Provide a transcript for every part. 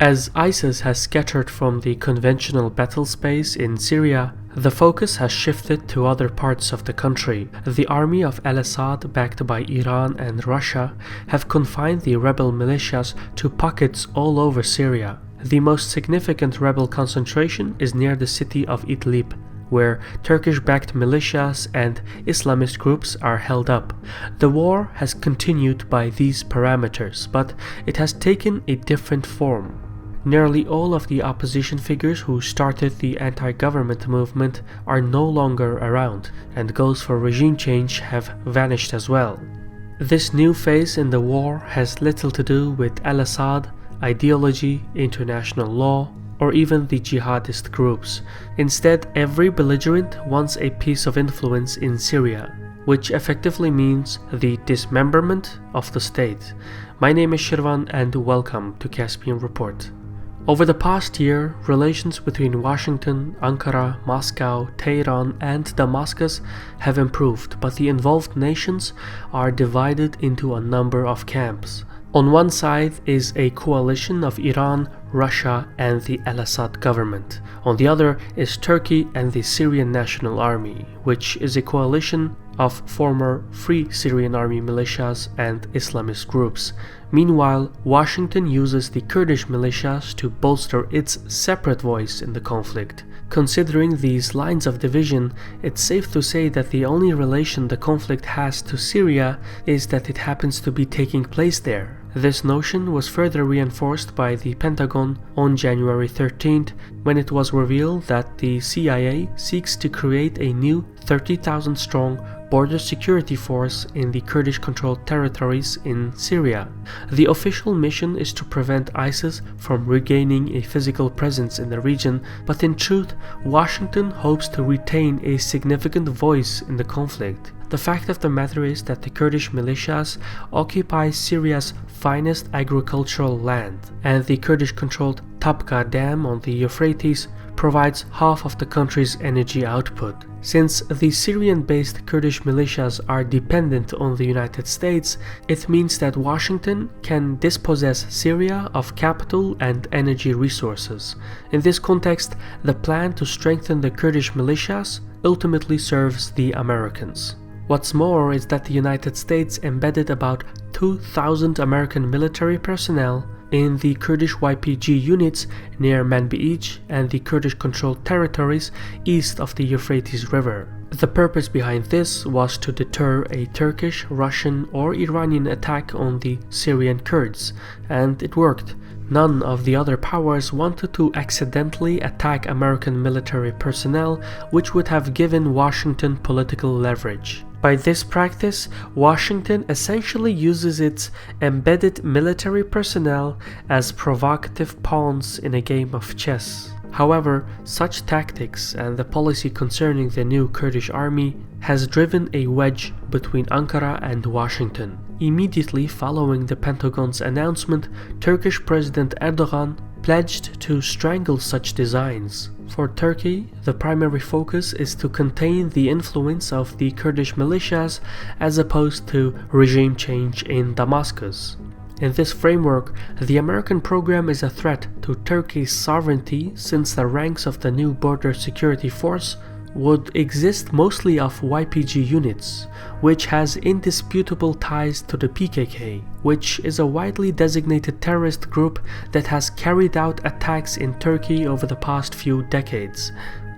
As ISIS has scattered from the conventional battle space in Syria, the focus has shifted to other parts of the country. The army of al-Assad, backed by Iran and Russia, have confined the rebel militias to pockets all over Syria. The most significant rebel concentration is near the city of Idlib, where Turkish-backed militias and Islamist groups are held up. The war has continued by these parameters, but it has taken a different form. Nearly all of the opposition figures who started the anti-government movement are no longer around, and goals for regime change have vanished as well. This new phase in the war has little to do with al-Assad, ideology, international law, or even the jihadist groups. Instead, every belligerent wants a piece of influence in Syria, which effectively means the dismemberment of the state. My name is Shirvan and welcome to Caspian Report. Over the past year, relations between Washington, Ankara, Moscow, Tehran, and Damascus have improved, but the involved nations are divided into a number of camps. On one side is a coalition of Iran, Russia, and the al-Assad government. On the other is Turkey and the Syrian National Army, which is a coalition of former Free Syrian Army militias and Islamist groups. Meanwhile, Washington uses the Kurdish militias to bolster its separate voice in the conflict. Considering these lines of division, it's safe to say that the only relation the conflict has to Syria is that it happens to be taking place there. This notion was further reinforced by the Pentagon on January 13th, when it was revealed that the CIA seeks to create a new 30,000-strong border security force in the Kurdish-controlled territories in Syria. The official mission is to prevent ISIS from regaining a physical presence in the region, but in truth, Washington hopes to retain a significant voice in the conflict. The fact of the matter is that the Kurdish militias occupy Syria's finest agricultural land, and the Kurdish-controlled Tabqa Dam on the Euphrates provides half of the country's energy output. Since the Syrian-based Kurdish militias are dependent on the United States, it means that Washington can dispossess Syria of capital and energy resources. In this context, the plan to strengthen the Kurdish militias ultimately serves the Americans. What's more is that the United States embedded about 2,000 American military personnel in the Kurdish YPG units near Manbij and the Kurdish-controlled territories east of the Euphrates River. The purpose behind this was to deter a Turkish, Russian, or Iranian attack on the Syrian Kurds, and it worked. None of the other powers wanted to accidentally attack American military personnel, which would have given Washington political leverage. By this practice, Washington essentially uses its embedded military personnel as provocative pawns in a game of chess. However, such tactics and the policy concerning the new Kurdish army has driven a wedge between Ankara and Washington. Immediately following the Pentagon's announcement, Turkish President Erdogan pledged to strangle such designs. For Turkey, the primary focus is to contain the influence of the Kurdish militias as opposed to regime change in Damascus. In this framework, the American program is a threat to Turkey's sovereignty, since the ranks of the new border security force would exist mostly of YPG units, which has indisputable ties to the PKK, which is a widely designated terrorist group that has carried out attacks in Turkey over the past few decades.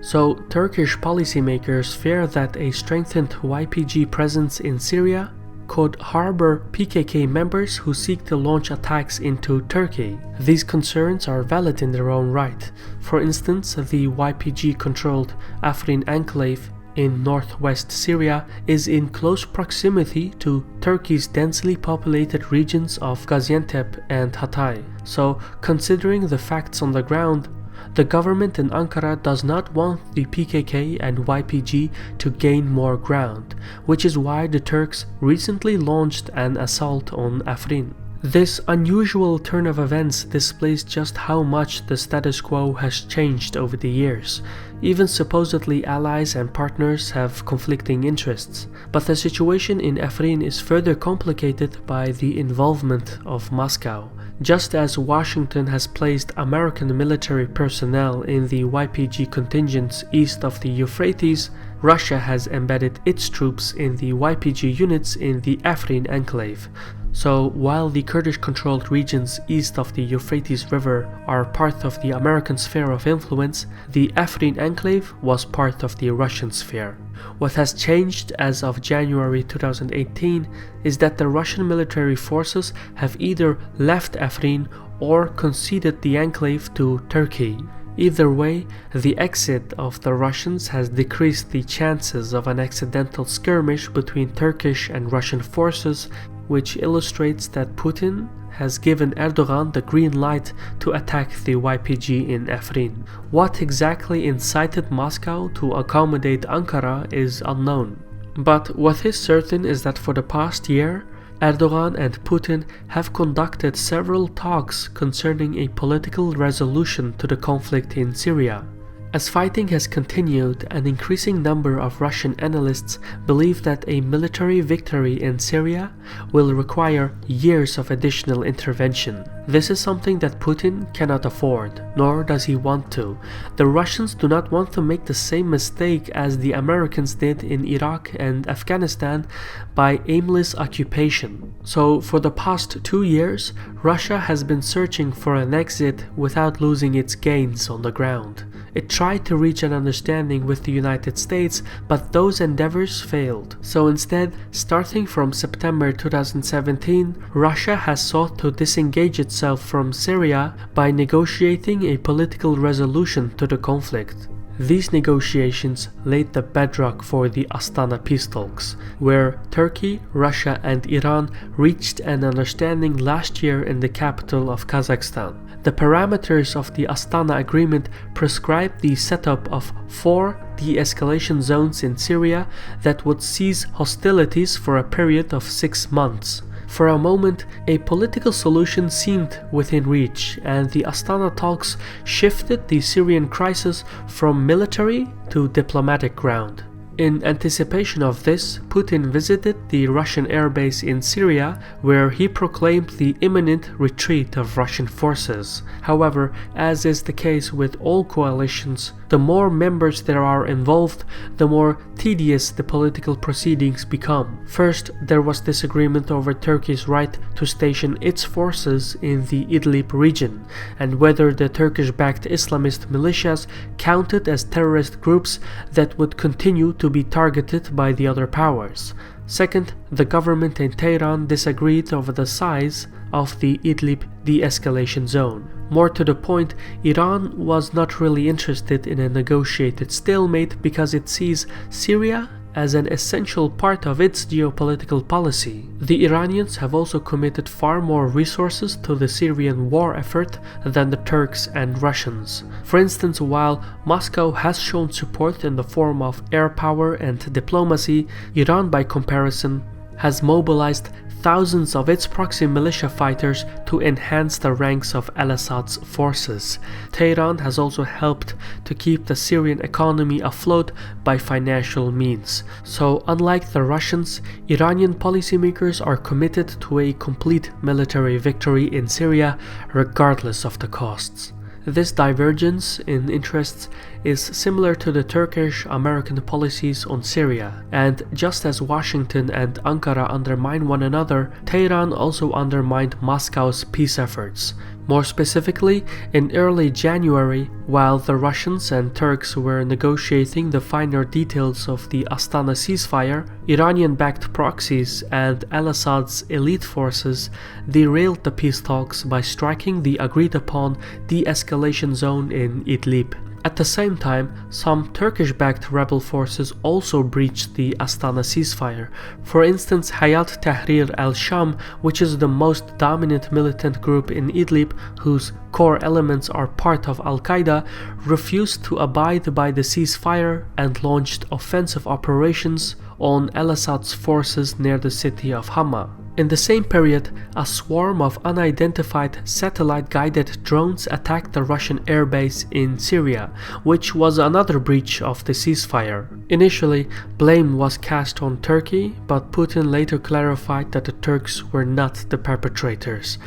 So, Turkish policymakers fear that a strengthened YPG presence in Syria could harbor PKK members who seek to launch attacks into Turkey. These concerns are valid in their own right. For instance, the YPG-controlled Afrin enclave in northwest Syria is in close proximity to Turkey's densely populated regions of Gaziantep and Hatay. So, considering the facts on the ground, the government in Ankara does not want the PKK and YPG to gain more ground, which is why the Turks recently launched an assault on Afrin. This unusual turn of events displays just how much the status quo has changed over the years. Even supposedly allies and partners have conflicting interests, but the situation in Afrin is further complicated by the involvement of Moscow. Just as Washington has placed American military personnel in the YPG contingents east of the Euphrates, Russia has embedded its troops in the YPG units in the Afrin enclave. So while the Kurdish-controlled regions east of the Euphrates River are part of the American sphere of influence, the Afrin enclave was part of the Russian sphere. What has changed as of January 2018 is that the Russian military forces have either left Afrin or conceded the enclave to Turkey. Either way, the exit of the Russians has decreased the chances of an accidental skirmish between Turkish and Russian forces, which illustrates that Putin has given Erdogan the green light to attack the YPG in Afrin. What exactly incited Moscow to accommodate Ankara is unknown. But what is certain is that for the past year, Erdogan and Putin have conducted several talks concerning a political resolution to the conflict in Syria. As fighting has continued, an increasing number of Russian analysts believe that a military victory in Syria will require years of additional intervention. This is something that Putin cannot afford, nor does he want to. The Russians do not want to make the same mistake as the Americans did in Iraq and Afghanistan by aimless occupation. So for the past 2 years, Russia has been searching for an exit without losing its gains on the ground. It tried to reach an understanding with the United States, but those endeavors failed. So instead, starting from September 2017, Russia has sought to disengage itself from Syria by negotiating a political resolution to the conflict. These negotiations laid the bedrock for the Astana peace talks, where Turkey, Russia and Iran reached an understanding last year in the capital of Kazakhstan. The parameters of the Astana agreement prescribe the setup of 4 de-escalation zones in Syria that would cease hostilities for a period of 6 months. For a moment, a political solution seemed within reach, and the Astana talks shifted the Syrian crisis from military to diplomatic ground. In anticipation of this, Putin visited the Russian airbase in Syria, where he proclaimed the imminent retreat of Russian forces. However, as is the case with all coalitions, the more members there are involved, the more tedious the political proceedings become. First, there was disagreement over Turkey's right to station its forces in the Idlib region, and whether the Turkish-backed Islamist militias counted as terrorist groups that would continue to be targeted by the other powers. Second, the government in Tehran disagreed over the size of the Idlib de-escalation zone. More to the point, Iran was not really interested in a negotiated stalemate because it sees Syria as an essential part of its geopolitical policy. The Iranians have also committed far more resources to the Syrian war effort than the Turks and Russians. For instance, while Moscow has shown support in the form of air power and diplomacy, Iran by comparison has mobilized thousands of its proxy militia fighters to enhance the ranks of al-Assad's forces. Tehran has also helped to keep the Syrian economy afloat by financial means. So unlike the Russians, Iranian policymakers are committed to a complete military victory in Syria regardless of the costs. This divergence in interests is similar to the Turkish-American policies on Syria, and just as Washington and Ankara undermine one another, Tehran also undermined Moscow's peace efforts. More specifically, in early January, while the Russians and Turks were negotiating the finer details of the Astana ceasefire, Iranian-backed proxies and al-Assad's elite forces derailed the peace talks by striking the agreed-upon de-escalation zone in Idlib. At the same time, some Turkish-backed rebel forces also breached the Astana ceasefire. For instance, Hayat Tahrir al-Sham, which is the most dominant militant group in Idlib, whose core elements are part of al-Qaeda, refused to abide by the ceasefire and launched offensive operations on al-Assad's forces near the city of Hama. In the same period, a swarm of unidentified satellite-guided drones attacked the Russian airbase in Syria, which was another breach of the ceasefire. Initially, blame was cast on Turkey, but Putin later clarified that the Turks were not the perpetrators.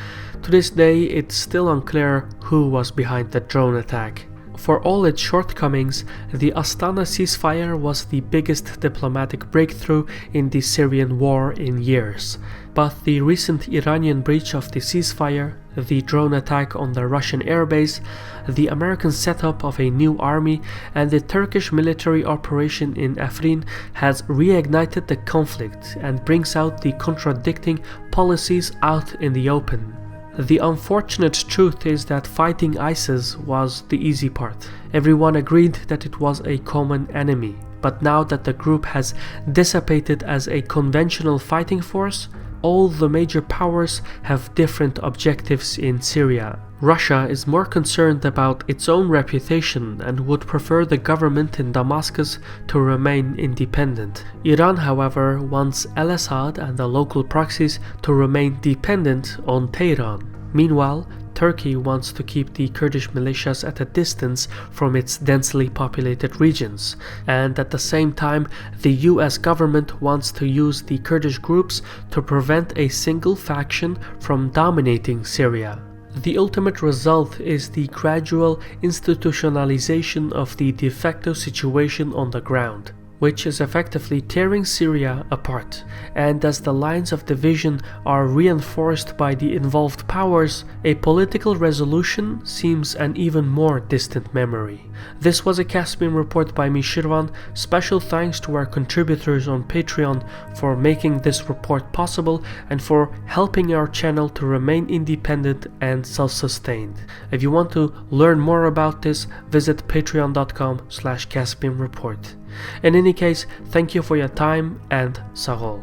To this day, it's still unclear who was behind the drone attack. For all its shortcomings, the Astana ceasefire was the biggest diplomatic breakthrough in the Syrian war in years. But the recent Iranian breach of the ceasefire, the drone attack on the Russian airbase, the American setup of a new army, and the Turkish military operation in Afrin has reignited the conflict and brings out the contradicting policies out in the open. The unfortunate truth is that fighting ISIS was the easy part. Everyone agreed that it was a common enemy. But now that the group has dissipated as a conventional fighting force, all the major powers have different objectives in Syria. Russia is more concerned about its own reputation and would prefer the government in Damascus to remain independent. Iran, however, wants al-Assad and the local proxies to remain dependent on Tehran. Meanwhile, Turkey wants to keep the Kurdish militias at a distance from its densely populated regions, and at the same time, the US government wants to use the Kurdish groups to prevent a single faction from dominating Syria. The ultimate result is the gradual institutionalization of the de facto situation on the ground, which is effectively tearing Syria apart, and as the lines of division are reinforced by the involved powers, a political resolution seems an even more distant memory. This was a Caspian report by me, Shirvan. Special thanks to our contributors on Patreon for making this report possible and for helping our channel to remain independent and self-sustained. If you want to learn more about this, visit patreon.com/CaspianReport. In any case, thank you for your time and Sarol.